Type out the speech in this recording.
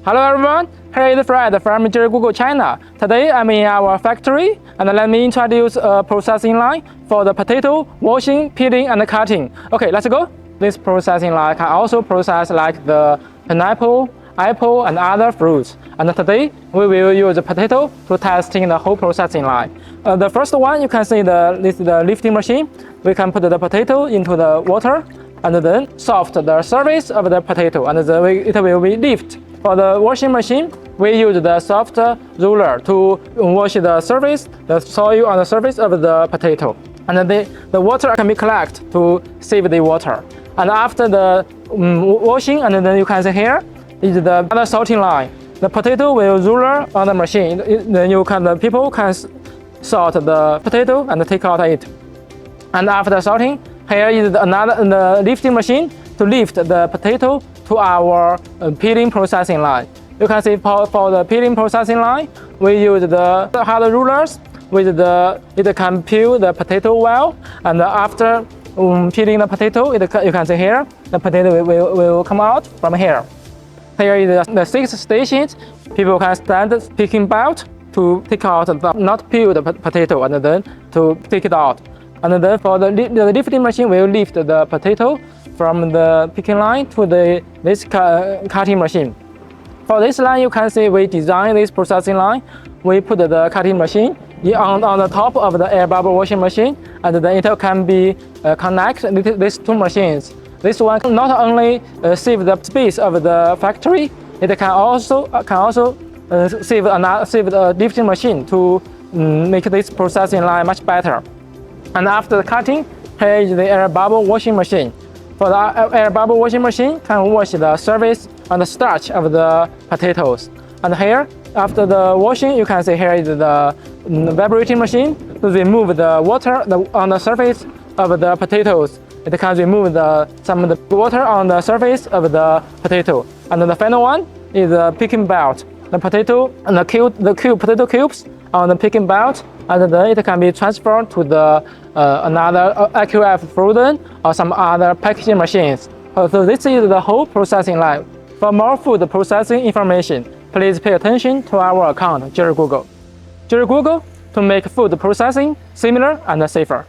Hello everyone, here is Fred from Jerry Google China. Today I'm in our factory and let me introduce a processing line for the potato washing, peeling and cutting. Okay, let's go. This processing line can also process like the pineapple, apple and other fruits. And today we will use the potato to testing the whole processing line. The first one you can see this is the lifting machine. We can put the potato into the water and then soft the surface of the potato and it will be lift. For the washing machine, we use the soft roller to wash the surface, the soil on the surface of the potato. And the water can be collected to save the water. And after the washing, and then you can see here is the other sorting line. The potato will roller on the machine. Then the people can sort the potato and take out it. And after sorting, here is the lifting machine to lift the potato to our peeling processing line. You can see for the peeling processing line, we use the hard rulers it can peel the potato well, and after peeling the potato, you can see here the potato will come out from here. Here is the 6 stations. People can stand picking belt to take out the not peeled potato and then to take it out. And then for the lifting machine will lift the potato from the picking line to this cutting machine. For this line, you can see we designed this processing line. We put the cutting machine on the top of the air bubble washing machine, and then it can be connect these two machines. This one not only save the space of the factory, it can also save the lifting machine to make this processing line much better. And after the cutting, here is the air bubble washing machine. For the air bubble washing machine can wash the surface and the starch of the potatoes. And here, after the washing, you can see here is the evaporating machine to remove the water on the surface of the potatoes. It can remove some of the water on the surface of the potato. And the final one is the picking belt. The potato and the potato cubes on the picking belt, and then it can be transferred to the another AQF frozen or some other packaging machines. So this is the whole processing line. For more food processing information, please pay attention to our account, Jerry Google. Jerry Google, to make food processing similar and safer.